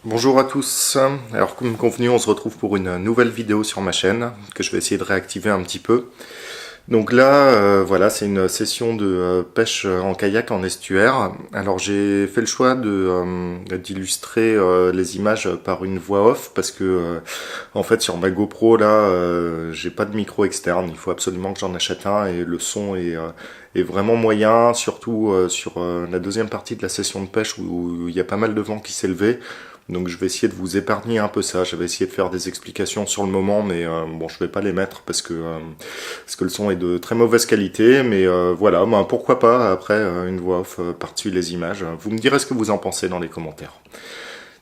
Bonjour à tous, alors comme convenu on se retrouve pour une nouvelle vidéo sur ma chaîne que je vais essayer de réactiver un petit peu. Donc là voilà, c'est une session de pêche en kayak en estuaire. Alors j'ai fait le choix d'illustrer les images par une voix off parce que en fait sur ma GoPro là j'ai pas de micro externe, il faut absolument que j'en achète un et le son est vraiment moyen, surtout sur la deuxième partie de la session de pêche où il y a pas mal de vent qui s'est levé. Donc je vais essayer de vous épargner un peu ça, je vais essayer de faire des explications sur le moment, mais bon je vais pas les mettre parce que le son est de très mauvaise qualité, mais voilà, ben, pourquoi pas après une voix off par-dessus les images. Vous me direz ce que vous en pensez dans les commentaires.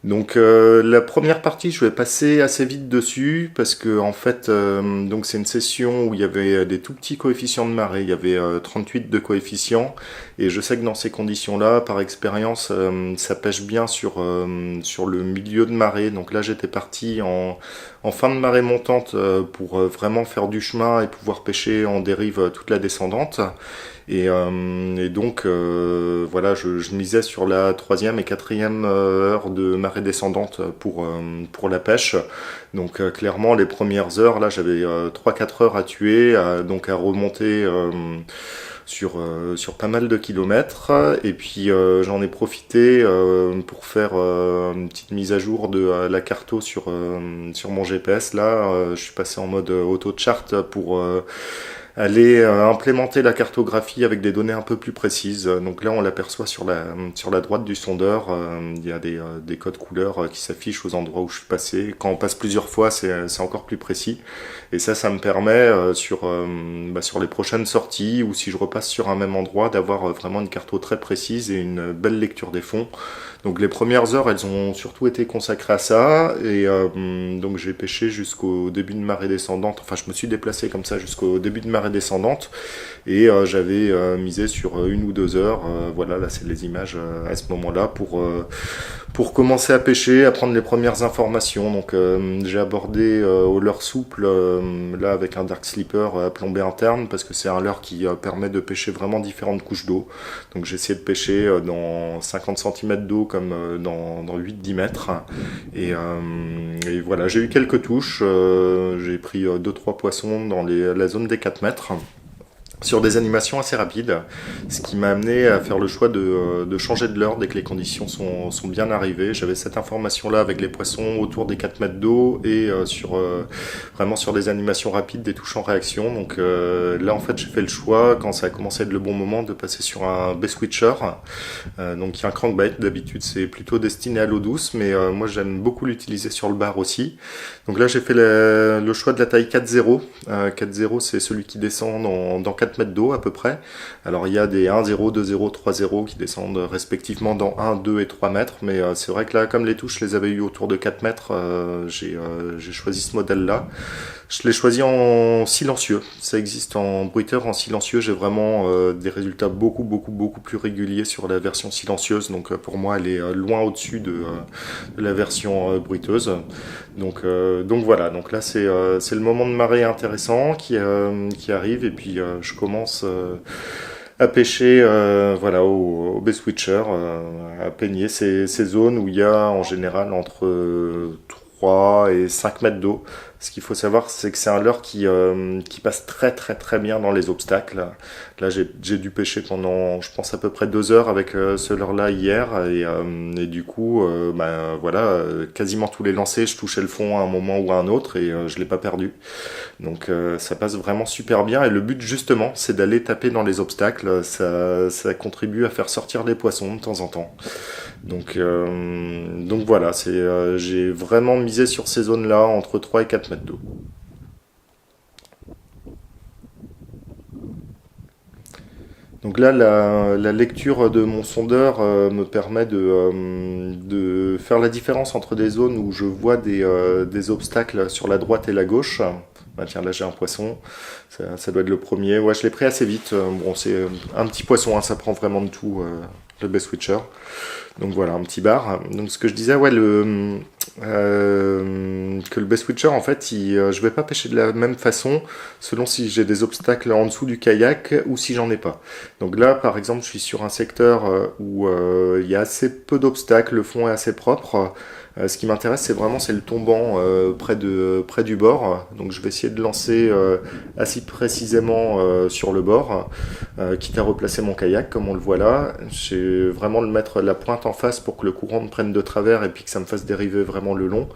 Donc la première partie, je vais passer assez vite dessus parce que en fait, donc c'est une session où il y avait des tout petits coefficients de marée. Il y avait 38 de coefficients et je sais que dans ces conditions-là, par expérience, ça pêche bien sur le milieu de marée. Donc là, j'étais parti en fin de marée montante pour vraiment faire du chemin et pouvoir pêcher en dérive toute la descendante. Et donc voilà, je misais sur la troisième et quatrième heure de marée descendante pour la pêche. Donc clairement les premières heures, là j'avais 3-4 heures à tuer, donc à remonter sur pas mal de kilomètres. Et puis j'en ai profité pour faire une petite mise à jour de la carto sur mon GPS. Là je suis passé en mode auto-chart pour aller implémenter la cartographie avec des données un peu plus précises. Donc là, on l'aperçoit sur la droite du sondeur. Il y a des codes couleurs qui s'affichent aux endroits où je suis passé. Quand on passe plusieurs fois, c'est encore plus précis. Et ça me permet sur les prochaines sorties ou si je repasse sur un même endroit, d'avoir vraiment une carto très précise et une belle lecture des fonds. Donc les premières heures, elles ont surtout été consacrées à ça. Et donc j'ai pêché jusqu'au début de marée descendante. Enfin, je me suis déplacé comme ça jusqu'au début de marée descendante et j'avais misé sur 1 ou 2 heures. Voilà, là c'est les images à ce moment-là pour commencer à pêcher, à prendre les premières informations. Donc j'ai abordé au leurre souple là avec un dark slipper à plombée interne parce que c'est un leurre qui permet de pêcher vraiment différentes couches d'eau. Donc j'ai essayé de pêcher dans 50 cm d'eau comme dans 8-10 mètres. Et voilà, j'ai eu quelques touches. J'ai pris 2-3 poissons dans la zone des 4 mètres sur des animations assez rapides, ce qui m'a amené à faire le choix de changer de leurre dès que les conditions sont bien arrivées. J'avais cette information-là avec les poissons autour des 4 mètres d'eau et vraiment sur des animations rapides, des touches en réaction. Donc là, en fait, j'ai fait le choix, quand ça a commencé à être le bon moment, de passer sur un bass-switcher. Donc il y a un crankbait, d'habitude c'est plutôt destiné à l'eau douce, mais moi j'aime beaucoup l'utiliser sur le bar aussi. Donc là j'ai fait le choix de la taille 4-0. 4-0 c'est celui qui descend dans 4 mètres d'eau à peu près. Alors il y a des 1-0, 2-0, 3-0 qui descendent respectivement dans 1, 2 et 3 mètres, mais c'est vrai que là comme les touches je les avais eues autour de 4 mètres, j'ai choisi ce modèle là. Je l'ai choisi en silencieux, ça existe en bruiteur en silencieux, j'ai vraiment des résultats beaucoup plus réguliers sur la version silencieuse, donc pour moi elle est loin au-dessus de la version bruiteuse. Donc voilà, donc là c'est le moment de marée intéressant qui arrive et puis je commence à pêcher voilà, au bass switcher, à peigner ces zones où il y a en général entre 3 et 5 mètres d'eau. Ce qu'il faut savoir, c'est que c'est un leurre qui passe très bien dans les obstacles. Là, j'ai dû pêcher pendant, je pense, à peu près 2 heures avec ce leurre-là hier. Et du coup, voilà, quasiment tous les lancers, je touchais le fond à un moment ou à un autre et je l'ai pas perdu. Donc ça passe vraiment super bien. Et le but, justement, c'est d'aller taper dans les obstacles. Ça contribue à faire sortir les poissons de temps en temps. Donc voilà, j'ai vraiment misé sur ces zones-là entre 3 et 4 mètres d'eau. Donc là, la lecture de mon sondeur me permet de faire la différence entre des zones où je vois des obstacles sur la droite et la gauche. Bah tiens, là j'ai un poisson, ça doit être le premier. Ouais, je l'ai pris assez vite. Bon, c'est un petit poisson, hein, ça prend vraiment de tout, le bass switcher. Donc voilà, un petit bar. Donc ce que je disais, ouais, que le bass switcher, en fait, je vais pas pêcher de la même façon selon si j'ai des obstacles en dessous du kayak ou si j'en ai pas. Donc là, par exemple, je suis sur un secteur où il y a assez peu d'obstacles, le fond est assez propre. Ce qui m'intéresse, c'est le tombant près du bord. Donc je vais essayer de lancer assez précisément sur le bord, quitte à replacer mon kayak comme on le voit là. J'ai vraiment le mettre la pointe en face pour que le courant me prenne de travers et puis que ça me fasse dériver vraiment le long.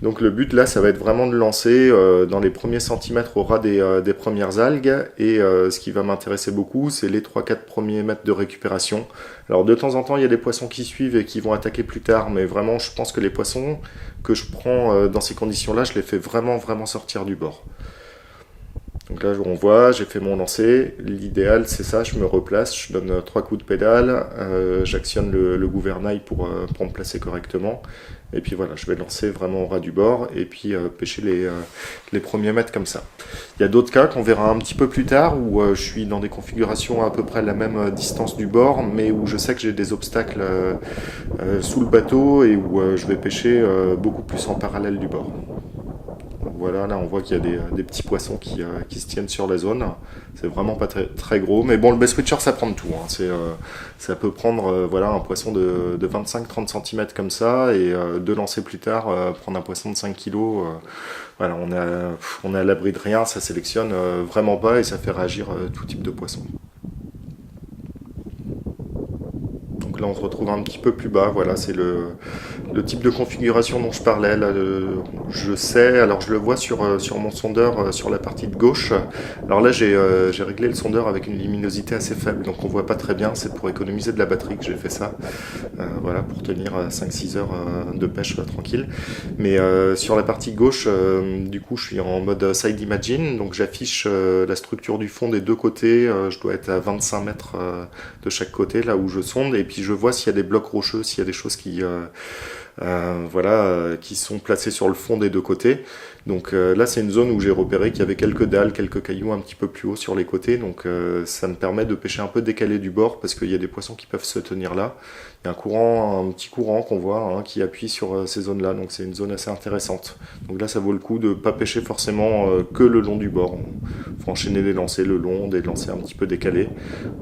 Donc le but là, ça va être vraiment de lancer dans les premiers centimètres au ras des premières algues. Et ce qui va m'intéresser beaucoup, c'est les 3-4 premiers mètres de récupération. Alors de temps en temps, il y a des poissons qui suivent et qui vont attaquer plus tard, mais vraiment, je pense que les poissons que je prends dans ces conditions-là, je les fais vraiment, vraiment sortir du bord. Donc là, on voit, j'ai fait mon lancer. L'idéal, c'est ça, je me replace, je donne 3 coups de pédale, j'actionne le gouvernail pour me placer correctement. Et puis voilà, je vais lancer vraiment au ras du bord et puis pêcher les premiers mètres comme ça. Il y a d'autres cas qu'on verra un petit peu plus tard où je suis dans des configurations à peu près la même distance du bord, mais où je sais que j'ai des obstacles sous le bateau et où je vais pêcher beaucoup plus en parallèle du bord. Voilà, là on voit qu'il y a des petits poissons qui se tiennent sur la zone. C'est vraiment pas très, très gros. Mais bon, le bass switcher ça prend de tout. Hein. Ça peut prendre voilà, un poisson de 25-30 cm comme ça et deux lancers plus tard, prendre un poisson de 5 kg. Voilà, on est à l'abri de rien, ça sélectionne vraiment pas et ça fait réagir tout type de poisson. Donc là on se retrouve un petit peu plus bas, voilà, c'est le type de configuration dont je parlais. Là, je sais, alors je le vois sur mon sondeur sur la partie de gauche. Alors là j'ai réglé le sondeur avec une luminosité assez faible, donc on voit pas très bien, c'est pour économiser de la batterie que j'ai fait ça. Voilà, pour tenir 5-6 heures de pêche tranquille. Mais sur la partie gauche, du coup je suis en mode side imagine, donc j'affiche la structure du fond des deux côtés, je dois être à 25 mètres de chaque côté, là où je sonde, et puis je vois s'il y a des blocs rocheux, s'il y a des choses qui sont placés sur le fond des deux côtés. Donc là, c'est une zone où j'ai repéré qu'il y avait quelques dalles, quelques cailloux un petit peu plus haut sur les côtés. Donc ça me permet de pêcher un peu décalé du bord parce qu'il y a des poissons qui peuvent se tenir là. Il y a un petit courant qu'on voit hein, qui appuie sur ces zones-là. Donc c'est une zone assez intéressante. Donc là, ça vaut le coup de ne pas pêcher forcément que le long du bord. Il faut enchaîner des lancers le long, des lancers un petit peu décalés.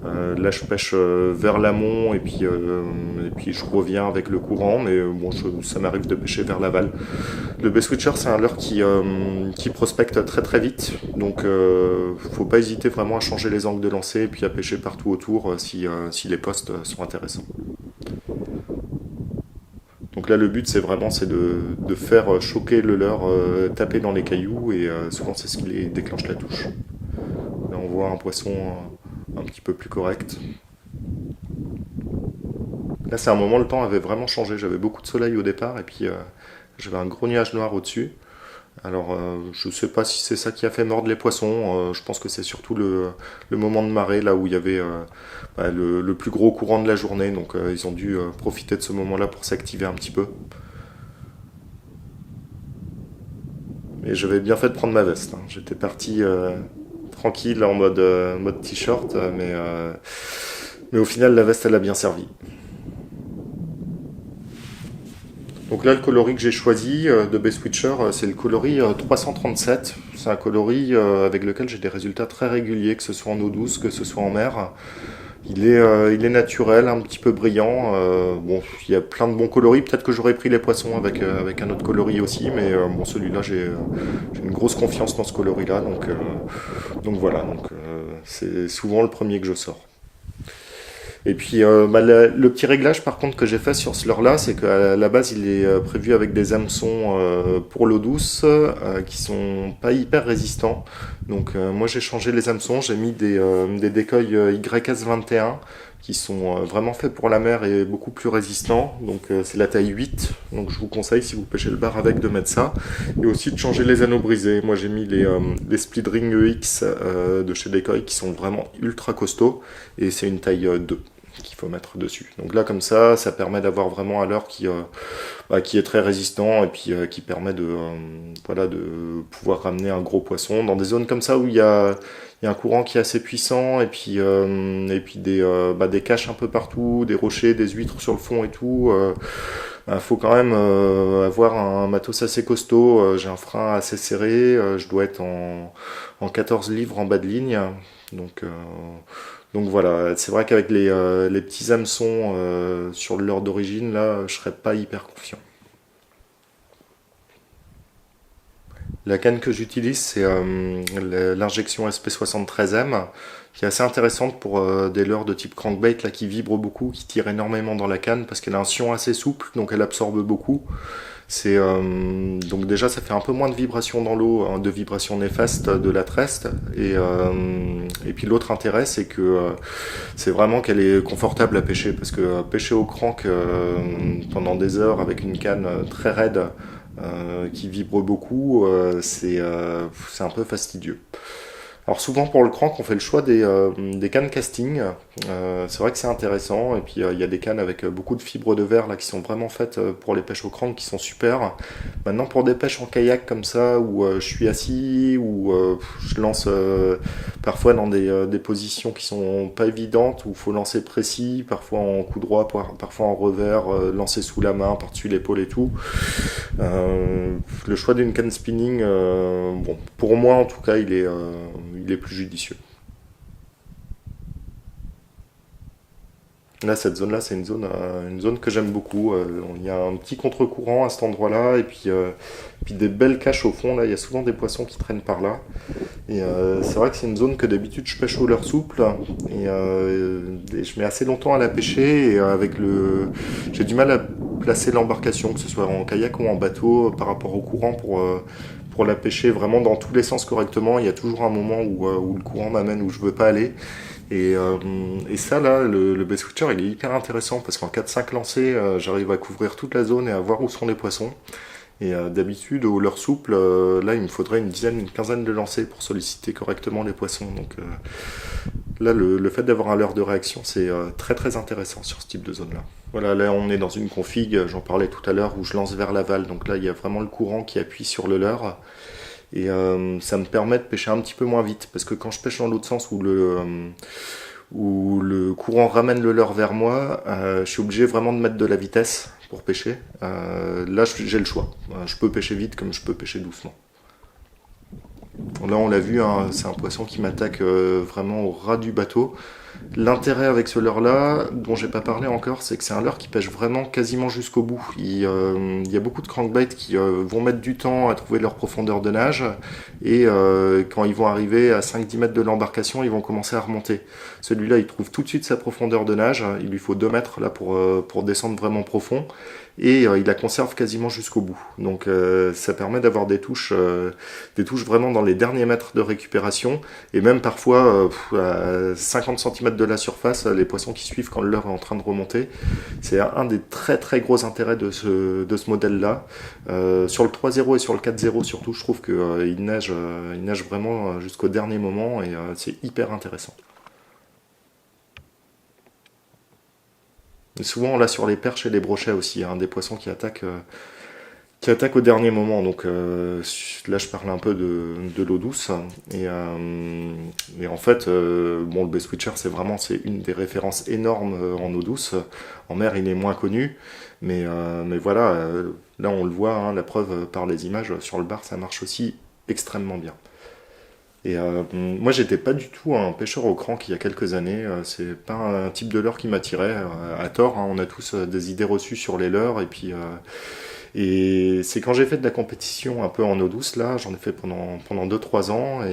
Là, je pêche vers l'amont et puis je reviens avec le courant. Mais bon, ça m'arrive de pêcher vers l'aval. Le bass switcher, c'est un leurre qui prospecte très très vite, donc faut pas hésiter vraiment à changer les angles de lancer et puis à pêcher partout autour si les postes sont intéressants. Donc là le but c'est de faire choquer le leurre, taper dans les cailloux et souvent c'est ce qui les déclenche la touche. Là on voit un poisson un petit peu plus correct. Là c'est un moment, le temps avait vraiment changé, j'avais beaucoup de soleil au départ et puis j'avais un gros nuage noir au-dessus. Alors, je ne sais pas si c'est ça qui a fait mordre les poissons. Je pense que c'est surtout le moment de marée, là où il y avait le plus gros courant de la journée. Donc, ils ont dû profiter de ce moment-là pour s'activer un petit peu. Mais j'avais bien fait de prendre ma veste. Hein. J'étais parti tranquille en mode t-shirt, mais au final, la veste, elle a bien servi. Donc là, le coloris que j'ai choisi de Bass Switcher, c'est le coloris 337. C'est un coloris avec lequel j'ai des résultats très réguliers, que ce soit en eau douce, que ce soit en mer. Il est naturel, un petit peu brillant. Bon, il y a plein de bons coloris. Peut-être que j'aurais pris les poissons avec un autre coloris aussi, mais bon, celui-là, j'ai une grosse confiance dans ce coloris-là. Donc voilà, c'est souvent le premier que je sors. Et puis le petit réglage par contre que j'ai fait sur ce leurre là, c'est qu'à la base il est prévu avec des hameçons pour l'eau douce qui sont pas hyper résistants. Donc moi j'ai changé les hameçons, j'ai mis des décoils YS21 qui sont vraiment faits pour la mer et beaucoup plus résistants. Donc c'est la taille 8, donc je vous conseille si vous pêchez le bar avec de mettre ça. Et aussi de changer les anneaux brisés. Moi j'ai mis les split ring EX de chez Decoy qui sont vraiment ultra costauds et c'est une taille 2 qu'il faut mettre dessus. Donc là comme ça permet d'avoir vraiment un leurre qui est très résistant et puis qui permet de pouvoir ramener un gros poisson dans des zones comme ça où il y a il y a un courant qui est assez puissant et puis des caches un peu partout, des rochers, des huîtres sur le fond et tout. Faut quand même avoir un matos assez costaud. J'ai un frein assez serré. Je dois être en 14 livres en bas de ligne. Donc, euh, donc voilà, c'est vrai qu'avec les petits hameçons sur le leurre d'origine, là, je serais pas hyper confiant. La canne que j'utilise, c'est l'injection SP73M, qui est assez intéressante pour des leurres de type crankbait là, qui vibrent beaucoup, qui tirent énormément dans la canne parce qu'elle a un sion assez souple, donc elle absorbe beaucoup. Donc déjà ça fait un peu moins de vibrations dans l'eau, hein, de vibrations néfastes de la treste. Et puis l'autre intérêt c'est que c'est vraiment qu'elle est confortable à pêcher parce que pêcher au crank pendant des heures avec une canne très raide qui vibre beaucoup, c'est un peu fastidieux. Alors souvent pour le crank, on fait le choix des cannes casting. C'est vrai que c'est intéressant. Et puis il y a des cannes avec beaucoup de fibres de verre là qui sont vraiment faites pour les pêches au crank qui sont super. Maintenant pour des pêches en kayak comme ça où je suis assis ou je lance parfois dans des positions qui sont pas évidentes où il faut lancer précis, parfois en coup droit, parfois en revers, lancer sous la main, par-dessus l'épaule et tout. Le choix d'une canne spinning, bon, pour moi en tout cas, il est plus judicieux. Là, cette zone-là, c'est une zone que j'aime beaucoup. Il y a un petit contre-courant à cet endroit-là, puis des belles caches au fond. Là, il y a souvent des poissons qui traînent par là. Et c'est vrai que c'est une zone que d'habitude je pêche au leurre souple. Et je mets assez longtemps à la pêcher. J'ai du mal à placer l'embarcation, que ce soit en kayak ou en bateau, par rapport au courant pour la pêcher vraiment dans tous les sens correctement. Il y a toujours un moment où le courant m'amène où je veux pas aller. Et ça, là, le bait switcher, il est hyper intéressant parce qu'en 4-5 lancers, j'arrive à couvrir toute la zone et à voir où sont les poissons. Et d'habitude, au leurre souple, là, il me faudrait une dizaine, une quinzaine de lancers pour solliciter correctement les poissons. Donc là, le fait d'avoir un leurre de réaction, c'est très très intéressant sur ce type de zone-là. Voilà, là, on est dans une config, j'en parlais tout à l'heure, où je lance vers l'aval. Donc là, il y a vraiment le courant qui appuie sur le leurre. Et ça me permet de pêcher un petit peu moins vite. Parce que quand je pêche dans l'autre sens où le courant ramène le leurre vers moi, je suis obligé vraiment de mettre de la vitesse pour pêcher. Là, j'ai le choix. Je peux pêcher vite comme je peux pêcher doucement. Là, on l'a vu, hein, c'est un poisson qui m'attaque vraiment au ras du bateau. L'intérêt avec ce leurre-là, dont j'ai pas parlé encore, c'est que c'est un leurre qui pêche vraiment quasiment jusqu'au bout. Il y a beaucoup de crankbaits qui vont mettre du temps à trouver leur profondeur de nage, et quand ils vont arriver à 5-10 mètres de l'embarcation, ils vont commencer à remonter. Celui-là, il trouve tout de suite sa profondeur de nage, il lui faut 2 mètres là pour descendre vraiment profond, et il la conserve quasiment jusqu'au bout. Donc ça permet d'avoir des touches vraiment dans les derniers mètres de récupération, et même parfois à 50 centimètres de la surface, les poissons qui suivent quand le leurre est en train de remonter. C'est un des très très gros intérêts de ce modèle-là. Sur le 3.0 et sur le 4.0 surtout, je trouve qu'il il nage vraiment jusqu'au dernier moment et c'est hyper intéressant. Et souvent on l'a sur les perches et les brochets aussi, hein, des poissons qui attaquent au dernier moment. Donc là, je parle un peu de l'eau douce. Et en fait, bon, le Bass Switcher, c'est une des références énormes en eau douce. En mer, il est moins connu. Mais voilà, là, on le voit, hein, la preuve par les images sur le bar, ça marche aussi extrêmement bien. Et moi, j'étais pas du tout un pêcheur au crank il y a quelques années. C'est pas un type de leurre qui m'attirait, à tort. Hein. On a tous des idées reçues sur les leurres. Et c'est quand j'ai fait de la compétition un peu en eau douce, là, j'en ai fait pendant 2-3 ans.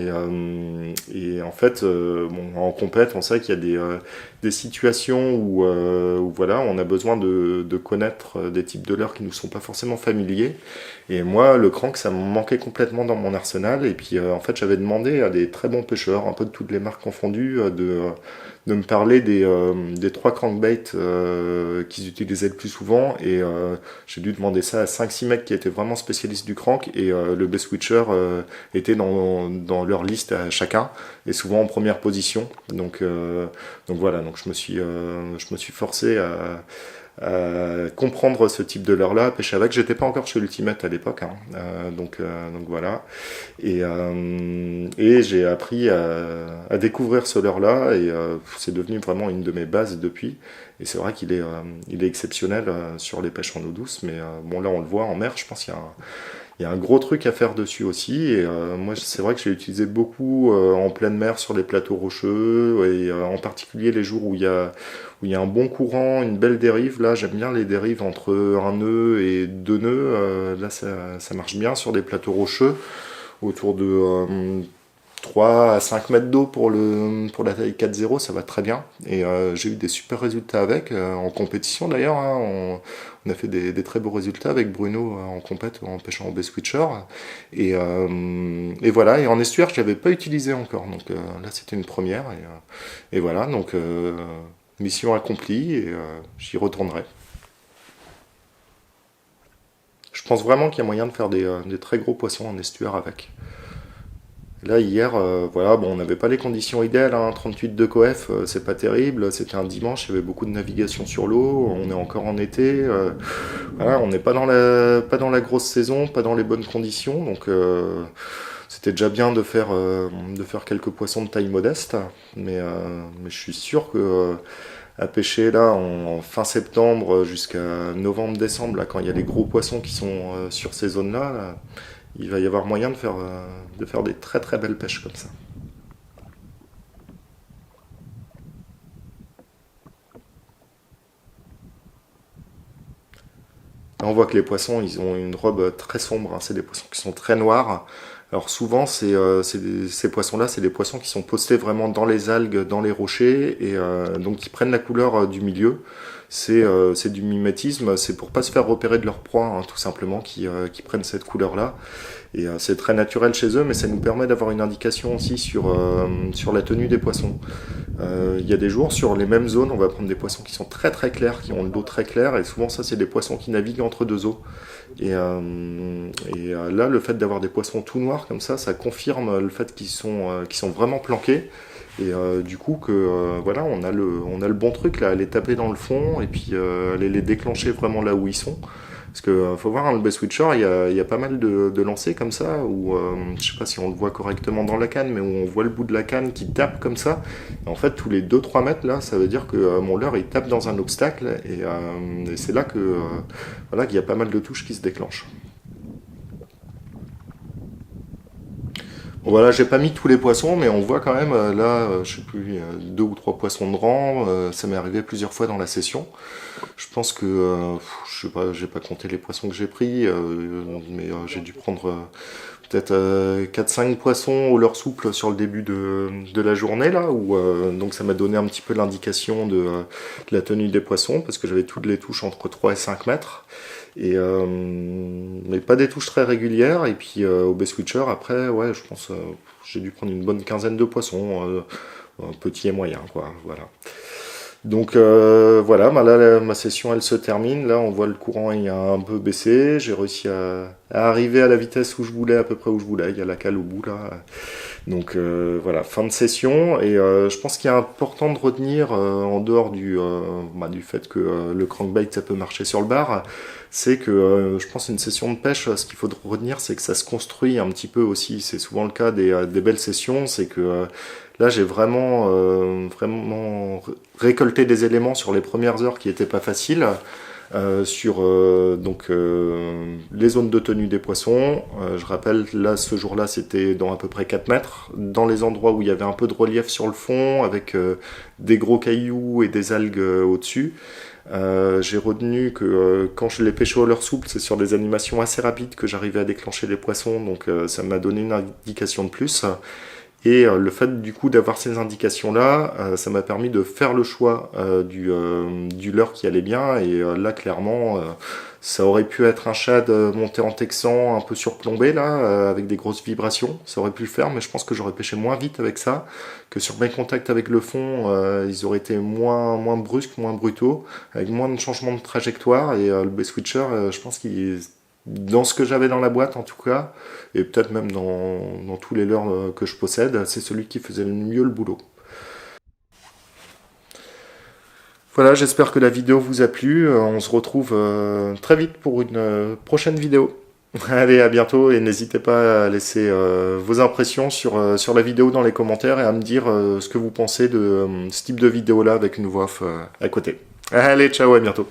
Et en fait, bon, en compète, on sait qu'il y a des situations où voilà, on a besoin de connaître des types de leurres qui nous sont pas forcément familiers. Et moi, le crank, ça me manquait complètement dans mon arsenal. Et puis, en fait, j'avais demandé à des très bons pêcheurs, un peu de toutes les marques confondues, de me parler des 3 crankbaits qu'ils utilisaient le plus souvent. Et j'ai dû demander ça à 5-6 mecs qui étaient vraiment spécialistes du crank. Et le Bass Switcher était dans leur liste à chacun, et souvent en première position. Donc voilà, donc je me suis forcé comprendre ce type de leurre-là, pêcher avec. J'étais pas encore chez Ultimate à l'époque, hein. Donc voilà. Et j'ai appris à découvrir ce leurre-là et c'est devenu vraiment une de mes bases depuis. Et c'est vrai il est exceptionnel sur les pêches en eau douce, mais bon là on le voit en mer, je pense il y a un gros truc à faire dessus aussi. Et moi c'est vrai que j'ai utilisé beaucoup en pleine mer sur les plateaux rocheux et en particulier les jours où il y a un bon courant, une belle dérive. Là j'aime bien les dérives entre un nœud et deux nœuds. Là ça marche bien sur des plateaux rocheux autour de 3 à 5 mètres d'eau pour la taille 4.0, ça va très bien. Et j'ai eu des super résultats avec, en compétition d'ailleurs, hein. On a fait des très beaux résultats avec Bruno en compète, en pêchant en bass switcher. Et voilà, et en estuaire, je l'avais pas utilisé encore. Donc là, c'était une première. Et voilà, donc mission accomplie et j'y retournerai. Je pense vraiment qu'il y a moyen de faire des très gros poissons en estuaire avec. Là, hier, voilà, bon, on n'avait pas les conditions idéales, hein, 38 de coef, c'est pas terrible. C'était un dimanche, il y avait beaucoup de navigation sur l'eau. On est encore en été. Voilà, on n'est pas dans la grosse saison, pas dans les bonnes conditions. Donc, c'était déjà bien de faire quelques poissons de taille modeste. Mais je suis sûr que à pêcher là en fin septembre jusqu'à novembre-décembre, là, quand il y a les gros poissons qui sont sur ces zones-là, là, il va y avoir moyen de faire des très très belles pêches comme ça. Là, on voit que les poissons, ils ont une robe très sombre, hein. C'est des poissons qui sont très noirs. Alors souvent, ces poissons-là, c'est des poissons qui sont postés vraiment dans les algues, dans les rochers, et donc qui prennent la couleur du milieu. C'est du mimétisme, c'est pour pas se faire repérer de leur proie, hein, tout simplement, qui prennent cette couleur-là. Et c'est très naturel chez eux, mais ça nous permet d'avoir une indication aussi sur la tenue des poissons. Il y a des jours, sur les mêmes zones, on va prendre des poissons qui sont très très clairs, qui ont le dos très clair, et souvent ça c'est des poissons qui naviguent entre deux eaux. Là, le fait d'avoir des poissons tout noirs comme ça confirme le fait qu'ils sont vraiment planqués. Et du coup que voilà, on a le bon truc là, à les taper dans le fond et puis aller les déclencher vraiment là où ils sont. Parce que faut voir, hein, le bass switcher, il y a pas mal de lancers comme ça, où je sais pas si on le voit correctement dans la canne, mais où on voit le bout de la canne qui tape comme ça. Et en fait, tous les 2-3 mètres, là, ça veut dire que mon leurre, il tape dans un obstacle, et c'est là que voilà, qu'il y a pas mal de touches qui se déclenchent. Bon, voilà, j'ai pas mis tous les poissons, mais on voit quand même, là, je sais plus, 2 ou 3 poissons de rang, ça m'est arrivé plusieurs fois dans la session. Je pense que, je sais pas, j'ai pas compté les poissons que j'ai pris, mais j'ai dû prendre peut-être 4-5 poissons au leurre souple sur le début de la journée là, donc ça m'a donné un petit peu l'indication de la tenue des poissons, parce que j'avais toutes les touches entre 3 et 5 mètres, mais pas des touches très régulières, et puis au bass switcher après, ouais, je pense j'ai dû prendre une bonne quinzaine de poissons, petits et moyens, quoi, voilà. Donc voilà, bah là, ma session elle se termine. Là, on voit le courant il a un peu baissé. J'ai réussi à arriver à la vitesse où je voulais, à peu près où je voulais. Il y a la cale au bout là. Donc voilà, fin de session. Et je pense qu'il est important de retenir, en dehors du fait que le crankbait ça peut marcher sur le bar, c'est que je pense une session de pêche, ce qu'il faut retenir, c'est que ça se construit un petit peu aussi. C'est souvent le cas des belles sessions, c'est que là, j'ai vraiment récolté des éléments sur les premières heures qui étaient pas faciles. Sur les zones de tenue des poissons. Je rappelle, là, ce jour-là, c'était dans à peu près 4 mètres. Dans les endroits où il y avait un peu de relief sur le fond, avec des gros cailloux et des algues au-dessus. J'ai retenu que quand je les pêchais au leurre souple, c'est sur des animations assez rapides que j'arrivais à déclencher les poissons, donc ça m'a donné une indication de plus. Et le fait du coup d'avoir ces indications-là, ça m'a permis de faire le choix du leurre qui allait bien. Et là, clairement, ça aurait pu être un shad monté en texan un peu surplombé là, avec des grosses vibrations. Ça aurait pu le faire, mais je pense que j'aurais pêché moins vite avec ça, que sur mes contacts avec le fond, ils auraient été moins brusques, moins brutaux, avec moins de changements de trajectoire. Et le bass switcher, je pense qu'il dans ce que j'avais dans la boîte en tout cas, et peut-être même dans tous les leurres que je possède, c'est celui qui faisait le mieux le boulot. Voilà, j'espère que la vidéo vous a plu. On se retrouve très vite pour une prochaine vidéo. Allez, à bientôt et n'hésitez pas à laisser vos impressions sur la vidéo dans les commentaires et à me dire ce que vous pensez de ce type de vidéo là avec une voix off à côté. Allez, ciao, à bientôt.